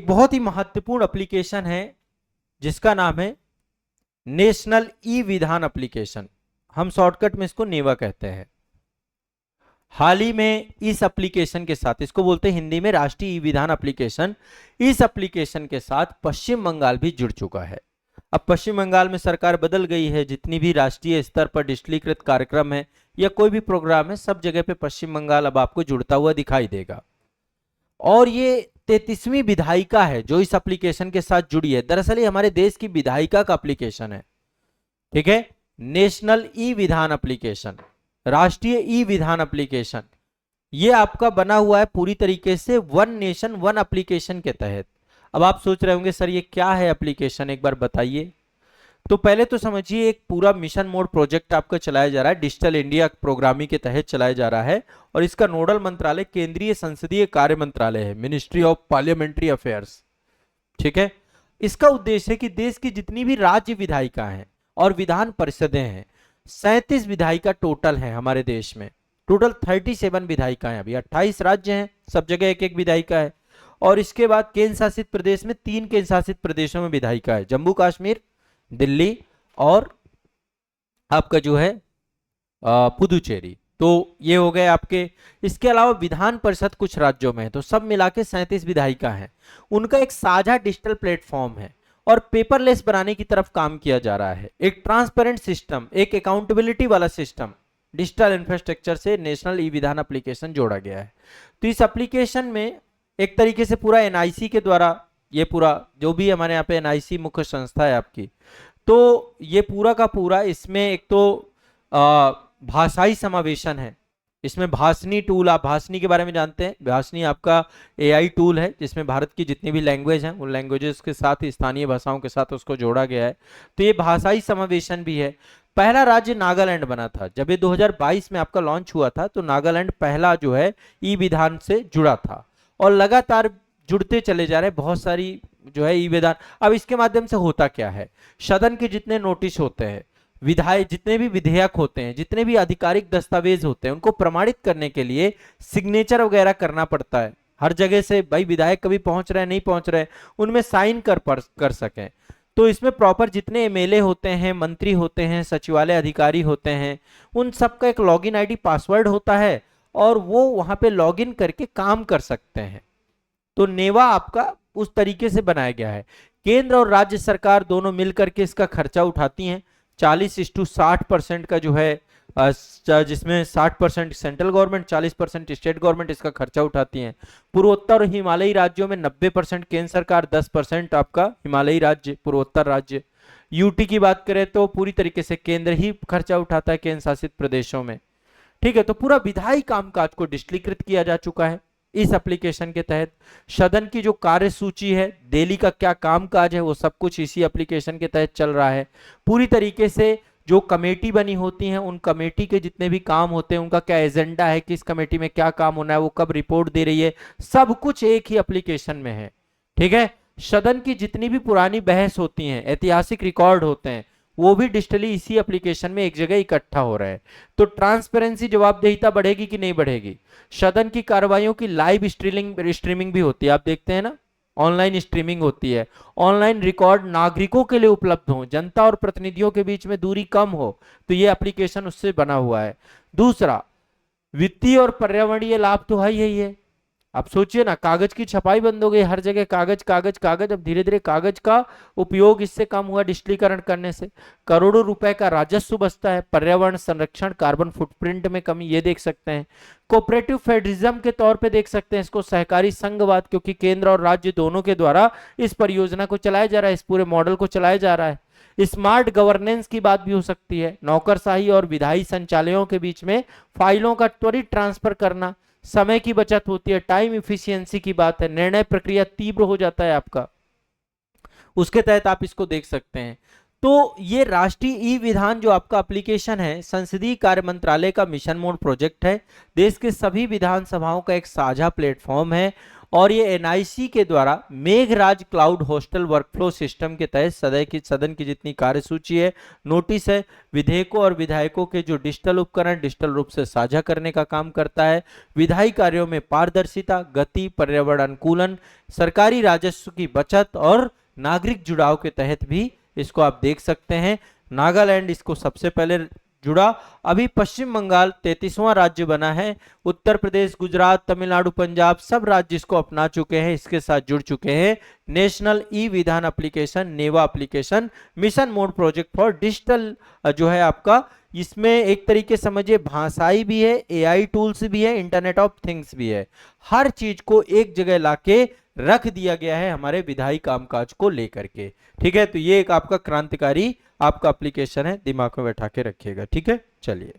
बहुत ही महत्वपूर्ण एप्लीकेशन है जिसका नाम है नेशनल ई विधान एप्लीकेशन। हम शॉर्टकट में इसको नेवा कहते हैं। हाल ही में इस एप्लीकेशन के साथ, इसको बोलते हैं हिंदी में राष्ट्रीय ई विधान एप्लीकेशन, इस एप्लीकेशन के साथ पश्चिम बंगाल भी जुड़ चुका है। अब पश्चिम बंगाल में सरकार बदल गई है, जितनी भी राष्ट्रीय स्तर पर डिजिटलीकृत कार्यक्रम है या कोई भी प्रोग्राम है, सब जगह पे पश्चिम बंगाल अब आपको जुड़ता हुआ दिखाई देगा। और ये 33वीं विधायिका है जो इस एप्लीकेशन के साथ जुड़ी है। दरअसल ये हमारे देश की विधायिका का एप्लीकेशन है, ठीक है। नेशनल ई विधान एप्लीकेशन, राष्ट्रीय ई विधान एप्लीकेशन, ये आपका बना हुआ है पूरी तरीके से वन नेशन वन एप्लीकेशन के तहत। अब आप सोच रहे होंगे सर ये क्या है एप्लीकेशन, एक बार बताइए। तो पहले तो समझिए, एक पूरा मिशन मोड प्रोजेक्ट आपका चलाया जा रहा है, डिजिटल इंडिया प्रोग्रामिंग के तहत चलाया जा रहा है, और इसका नोडल मंत्रालय केंद्रीय संसदीय कार्य मंत्रालय है, मिनिस्ट्री ऑफ पार्लियामेंट्री अफेयर्स, ठीक है। इसका उद्देश्य है कि देश की जितनी भी राज्य विधायिका हैं और विधान परिषदें हैं, 37 विधायिका टोटल हैं हमारे देश में, टोटल 37 विधायिका हैं। अभी 28 राज्य हैं, सब जगह एक एक विधायिका है। और इसके बाद केंद्र शासित प्रदेश में 3 केंद्र शासित प्रदेशों में विधायिका है, जम्मू कश्मीर, दिल्ली और आपका जो है पुदुचेरी। तो ये हो गए आपके। इसके अलावा विधान परिषद कुछ राज्यों में है, तो सब मिला के 37 विधायिका हैं। उनका एक साझा डिजिटल प्लेटफॉर्म है और पेपरलेस बनाने की तरफ काम किया जा रहा है। एक ट्रांसपेरेंट सिस्टम, एक अकाउंटेबिलिटी वाला सिस्टम डिजिटल इंफ्रास्ट्रक्चर से नेशनल ई विधान एप्लीकेशन जोड़ा गया है। तो इस एप्लीकेशन में एक तरीके से पूरा एनआईसी के द्वारा, ये पूरा जो भी हमारे यहाँ पे एनआईसी मुख्य संस्था है आपकी, तो ये पूरा का पूरा इसमें एक तो भाषाई समावेशन है। इसमें भाषनी टूल, आप भाषनी के बारे में जानते हैं, भाषनी आपका एआई टूल है जिसमें भारत की जितनी भी लैंग्वेज हैं उन लैंग्वेजेस के साथ स्थानीय भाषाओं के साथ उसको जोड़ा गया है। तो ये भाषाई समावेशन भी है। पहला राज्य नागालैंड बना था जब ये 2022 में आपका लॉन्च हुआ था, तो नागालैंड पहला जो है ई विधान से जुड़ा था और लगातार जुड़ते चले जा रहे बहुत सारी जो है ई विधान। अब इसके माध्यम से होता क्या है, सदन के जितने नोटिस होते हैं, विधायक जितने भी विधेयक होते हैं, जितने भी आधिकारिक दस्तावेज होते हैं, उनको प्रमाणित करने के लिए सिग्नेचर वगैरह करना पड़ता है हर जगह से। भाई विधायक कभी पहुंच रहे नहीं पहुंच रहे, उनमें साइन कर सकें। तो इसमें प्रॉपर जितने एमएलए होते हैं, मंत्री होते हैं, सचिवालय अधिकारी होते हैं, उन सबका एक लॉगिन आईडी पासवर्ड होता है और वो वहां पे लॉगिन करके काम कर सकते हैं। तो नेवा आपका उस तरीके से बनाया गया है। केंद्र और राज्य सरकार दोनों मिलकर के इसका खर्चा उठाती हैं। 40:60% का जो है, जिसमें 60% सेंट्रल गवर्नमेंट, 40% स्टेट गवर्नमेंट इसका खर्चा उठाती हैं। पूर्वोत्तर और हिमालयी राज्यों में 90% केंद्र सरकार, 10% आपका हिमालयी राज्य, पूर्वोत्तर राज्य। यूटी की बात करें तो पूरी तरीके से केंद्र ही खर्चा उठाता है केंद्र शासित प्रदेशों में, ठीक है। तो पूरा विधायी कामकाज को डिजिटलीकृत किया जा चुका है इस एप्लीकेशन के तहत। सदन की जो कार्य सूची है, डेली का क्या कामकाज है, वो सब कुछ इसी एप्लीकेशन के तहत चल रहा है। पूरी तरीके से जो कमेटी बनी होती हैं, उन कमेटी के जितने भी काम होते हैं, उनका क्या एजेंडा है, किस कमेटी में क्या काम होना है, वो कब रिपोर्ट दे रही है, सब कुछ एक ही एप्लीकेशन में है, ठीक है। सदन की जितनी भी पुरानी बहस होती हैं, ऐतिहासिक रिकॉर्ड होते हैं, वो भी डिजिटली इसी एप्लीकेशन में एक जगह इकट्ठा हो रहा है। तो ट्रांसपेरेंसी, जवाबदेहिता बढ़ेगी कि नहीं बढ़ेगी। सदन की कार्रवाइयों की लाइव स्ट्रीमिंग भी होती है, आप देखते हैं ना, ऑनलाइन स्ट्रीमिंग होती है। ऑनलाइन रिकॉर्ड नागरिकों के लिए उपलब्ध हो, जनता और प्रतिनिधियों के बीच में दूरी कम हो, तो ये एप्लीकेशन उससे बना हुआ है। दूसरा, वित्तीय और पर्यावरणीय लाभ तो है ही है। आप सोचिए ना, कागज की छपाई बंद हो गई, हर जगह कागज कागज कागज। अब धीरे धीरे कागज का उपयोग इससे कम हुआ डिजिटलीकरण करने से। करोड़ों रुपए का राजस्व बचता है, पर्यावरण संरक्षण, कार्बन फुटप्रिंट में कमी, ये देख सकते हैं। कोऑपरेटिव फेडरलिज्म के तौर पे देख सकते हैं इसको, सहकारी संघवाद, क्योंकि केंद्र और राज्य दोनों के द्वारा इस परियोजना को चलाया जा रहा है, इस पूरे मॉडल को चलाया जा रहा है। स्मार्ट गवर्नेंस की बात भी हो सकती है, नौकरशाही और विधायी संचालयों के बीच में फाइलों का त्वरित ट्रांसफर करना, समय की बचत होती है, टाइम इफिशियंसी की बात है, निर्णय प्रक्रिया तीव्र हो जाता है आपका, उसके तहत आप इसको देख सकते हैं। तो ये राष्ट्रीय ई विधान जो आपका एप्लीकेशन है, संसदीय कार्य मंत्रालय का मिशन मोड प्रोजेक्ट है, देश के सभी विधानसभाओं का एक साझा प्लेटफॉर्म है और ये एनआईसी के द्वारा Meghraj cloud hostel workflow system के तहत सदन की जितनी कार्यसूची है, नोटिस है, विधेयकों और विधायकों के जो डिजिटल उपकरण डिजिटल रूप से साझा करने का काम करता है। विधायी कार्यों में पारदर्शिता, गति, पर्यावरण अनुकूलन, सरकारी राजस्व की बचत और नागरिक जुड़ाव के तहत भी इसको आप देख सकते हैं। नागालैंड इसको सबसे पहले जुड़ा। अभी पश्चिम बंगाल 33वां राज्य बना है। उत्तर प्रदेश, गुजरात, तमिलनाडु, पंजाब सब राज्य इसको अपना चुके हैं, इसके साथ जुड़ चुके हैं। National e Vidhan application, NeVA application, mission mode project for digital जो है आपका, इसमें एक तरीके समझिए भाषाई भी है, एआई टूल्स भी है, इंटरनेट ऑफ थिंग्स भी है। हर चीज को एक जगह लाके रख दिया गया है हमारे विधायी कामकाज को लेकर के। ठीक है, तो ये एक आपका क्रांतिकारी आपका एप्लीकेशन है, दिमाग में बैठा के रखिएगा। ठीक है, चलिए।